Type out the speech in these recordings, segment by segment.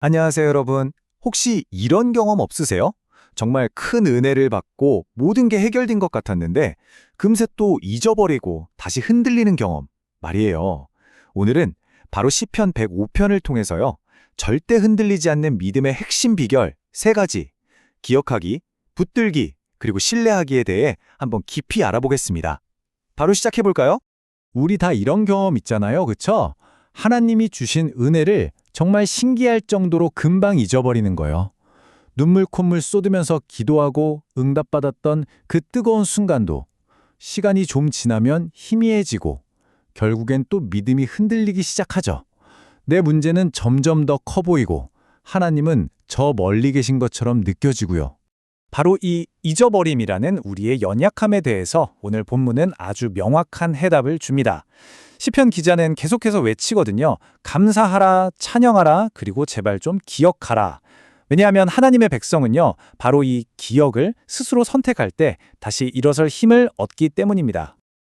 안녕하세요, 여러분. 혹시 이런 경험 없으세요? 정말 큰 은혜를 받고 모든 게 해결된 것 같았는데 금세 또 잊어버리고 다시 흔들리는 경험 말이에요. 오늘은 바로 시편 105편을 통해서요. 절대 흔들리지 않는 믿음의 핵심 비결 세 가지, 기억하기, 붙들기, 그리고 신뢰하기에 대해 한번 깊이 알아보겠습니다. 바로 시작해 볼까요? 우리 다 이런 경험 있잖아요. 그쵸? 하나님이 주신 은혜를 정말 신기할 정도로 금방 잊어버리는 거예요. 눈물 콧물 쏟으면서 기도하고 응답받았던 그 뜨거운 순간도 시간이 좀 지나면 희미해지고 결국엔 또 믿음이 흔들리기 시작하죠. 내 문제는 점점 더 커 보이고 하나님은 저 멀리 계신 것처럼 느껴지고요. 바로 이 잊어버림이라는 우리의 연약함에 대해서 오늘 본문은 아주 명확한 해답을 줍니다. 시편 기자는 계속해서 외치거든요. 감사하라, 찬양하라, 그리고 제발 좀 기억하라. 왜냐하면 하나님의 백성은요, 바로 이 기억을 스스로 선택할 때 다시 일어설 힘을 얻기 때문입니다.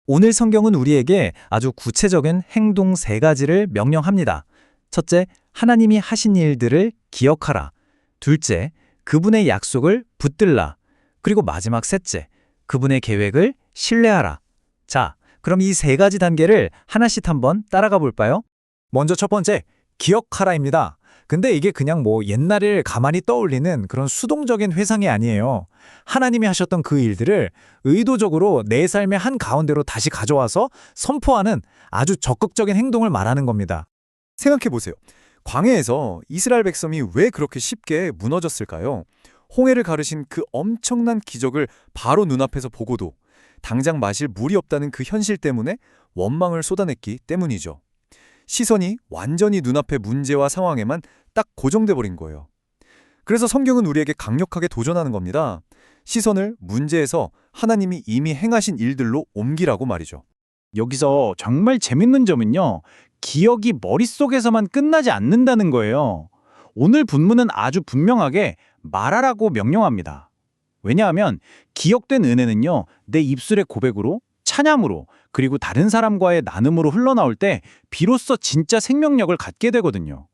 오늘 성경은 우리에게 아주 구체적인 행동 세 가지를 명령합니다. 첫째, 하나님이 하신 일들을 기억하라. 둘째, 그분의 약속을 붙들라. 그리고 마지막 셋째, 그분의 계획을 신뢰하라. 자, 그럼 이 세 가지 단계를 하나씩 한번 따라가 볼까요? 먼저 첫 번째, 기억하라입니다. 근데 이게 그냥 옛날을 가만히 떠올리는 그런 수동적인 회상이 아니에요. 하나님이 하셨던 그 일들을 의도적으로 내 삶의 한 가운데로 다시 가져와서 선포하는 아주 적극적인 행동을 말하는 겁니다. 생각해 보세요. 광야에서 이스라엘 백성이 왜 그렇게 쉽게 무너졌을까요? 홍해를 가르신 그 엄청난 기적을 바로 눈앞에서 보고도 당장 마실 물이 없다는 그 현실 때문에 원망을 쏟아냈기 때문이죠. 시선이 완전히 눈앞의 문제와 상황에만 딱 고정돼 버린 거예요. 그래서 성경은 우리에게 강력하게 도전하는 겁니다. 시선을 문제에서 하나님이 이미 행하신 일들로 옮기라고 말이죠. 여기서 정말 재밌는 점은요. 기억이 머릿속에서만 끝나지 않는다는 거예요. 오늘 본문은 아주 분명하게 말하라고 명령합니다. 왜냐하면 기억된 은혜는요. 내 입술의 고백으로, 찬양으로, 그리고 다른 사람과의 나눔으로 흘러나올 때 비로소 진짜 생명력을 갖게 되거든요.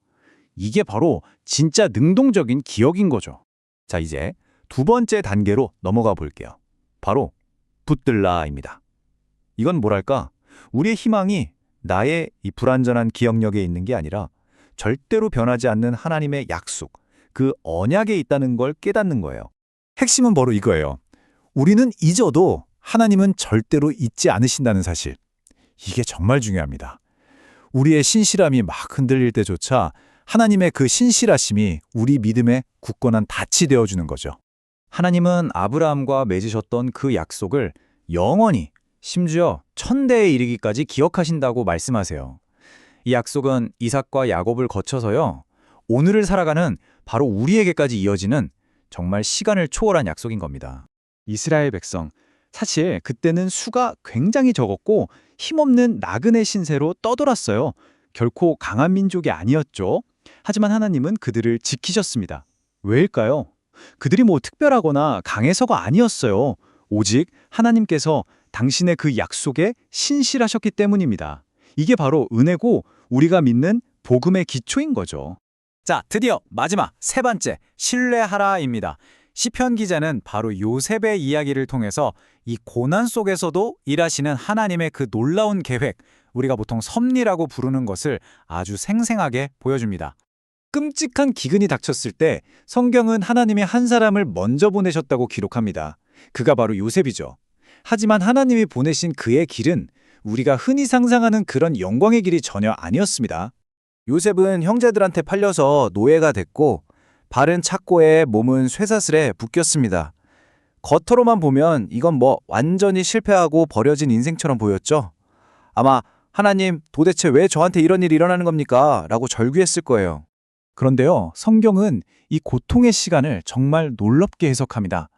이게 바로 진짜 능동적인 기억인 거죠. 자, 이제 두 번째 단계로 넘어가 볼게요. 바로 붙들라입니다. 이건 뭐랄까? 우리의 희망이 나의 이 불완전한 기억력에 있는 게 아니라 절대로 변하지 않는 하나님의 약속, 그 언약에 있다는 걸 깨닫는 거예요. 핵심은 바로 이거예요. 우리는 잊어도 하나님은 절대로 잊지 않으신다는 사실. 이게 정말 중요합니다. 우리의 신실함이 막 흔들릴 때조차 하나님의 그 신실하심이 우리 믿음의 굳건한 닻이 되어주는 거죠. 하나님은 아브라함과 맺으셨던 그 약속을 영원히 심지어 천대에 이르기까지 기억하신다고 말씀하세요. 이 약속은 이삭과 야곱을 거쳐서요. 오늘을 살아가는 바로 우리에게까지 이어지는 정말 시간을 초월한 약속인 겁니다. 이스라엘 백성, 사실 그때는 수가 굉장히 적었고 힘없는 나그네 신세로 떠돌았어요. 결코 강한 민족이 아니었죠. 하지만 하나님은 그들을 지키셨습니다. 왜일까요? 그들이 특별하거나 강해서가 아니었어요. 오직 하나님께서 당신의 그 약속에 신실하셨기 때문입니다. 이게 바로 은혜고 우리가 믿는 복음의 기초인 거죠. 자, 드디어 마지막 세 번째, 신뢰하라입니다. 시편 기자는 바로 요셉의 이야기를 통해서 이 고난 속에서도 일하시는 하나님의 그 놀라운 계획, 우리가 보통 섭리라고 부르는 것을 아주 생생하게 보여줍니다. 끔찍한 기근이 닥쳤을 때 성경은 하나님이 한 사람을 먼저 보내셨다고 기록합니다. 그가 바로 요셉이죠. 하지만 하나님이 보내신 그의 길은 우리가 흔히 상상하는 그런 영광의 길이 전혀 아니었습니다. 요셉은 형제들한테 팔려서 노예가 됐고 발은 착고에 몸은 쇠사슬에 묶였습니다. 겉으로만 보면 이건 완전히 실패하고 버려진 인생처럼 보였죠. 아마 하나님 도대체 왜 저한테 이런 일이 일어나는 겁니까? 라고 절규했을 거예요. 그런데요, 성경은 이 고통의 시간을 정말 놀랍게 해석합니다.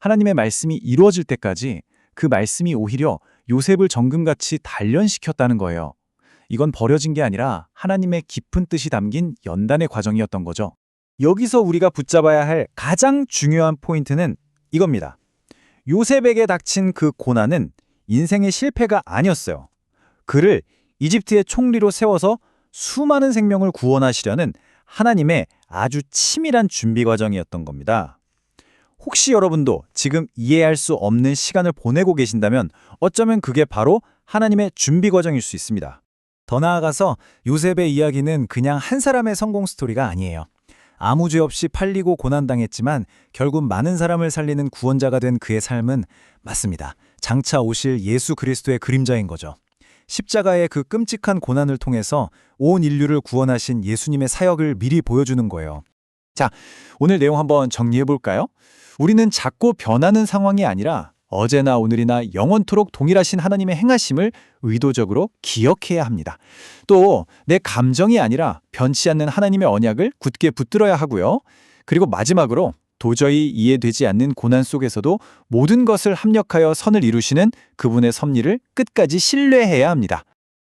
하나님의 말씀이 이루어질 때까지 그 말씀이 오히려 요셉을 정금같이 단련시켰다는 거예요. 이건 버려진 게 아니라 하나님의 깊은 뜻이 담긴 연단의 과정이었던 거죠. 여기서 우리가 붙잡아야 할 가장 중요한 포인트는 이겁니다. 요셉에게 닥친 그 고난은 인생의 실패가 아니었어요. 그를 이집트의 총리로 세워서 수많은 생명을 구원하시려는 하나님의 아주 치밀한 준비 과정이었던 겁니다. 혹시 여러분도 지금 이해할 수 없는 시간을 보내고 계신다면 어쩌면 그게 바로 하나님의 준비 과정일 수 있습니다. 더 나아가서 요셉의 이야기는 그냥 한 사람의 성공 스토리가 아니에요. 아무 죄 없이 팔리고 고난당했지만 결국 많은 사람을 살리는 구원자가 된 그의 삶은 맞습니다. 장차 오실 예수 그리스도의 그림자인 거죠. 십자가의 그 끔찍한 고난을 통해서 온 인류를 구원하신 예수님의 사역을 미리 보여주는 거예요. 자, 오늘 내용 한번 정리해 볼까요? 우리는 자꾸 변하는 상황이 아니라 어제나 오늘이나 영원토록 동일하신 하나님의 행하심을 의도적으로 기억해야 합니다. 또 내 감정이 아니라 변치 않는 하나님의 언약을 굳게 붙들어야 하고요. 그리고 마지막으로 도저히 이해되지 않는 고난 속에서도 모든 것을 합력하여 선을 이루시는 그분의 섭리를 끝까지 신뢰해야 합니다.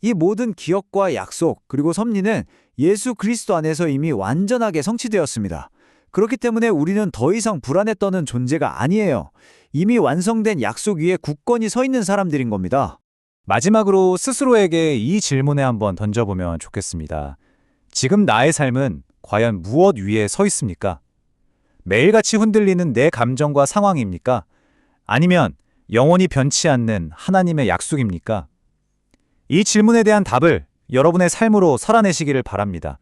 이 모든 기억과 약속 그리고 섭리는 예수 그리스도 안에서 이미 완전하게 성취되었습니다. 그렇기 때문에 우리는 더 이상 불안에 떠는 존재가 아니에요. 이미 완성된 약속 위에 굳건히 서 있는 사람들인 겁니다. 마지막으로 스스로에게 이 질문에 한번 던져보면 좋겠습니다. 지금 나의 삶은 과연 무엇 위에 서 있습니까? 매일같이 흔들리는 내 감정과 상황입니까? 아니면 영원히 변치 않는 하나님의 약속입니까? 이 질문에 대한 답을 여러분의 삶으로 살아내시기를 바랍니다.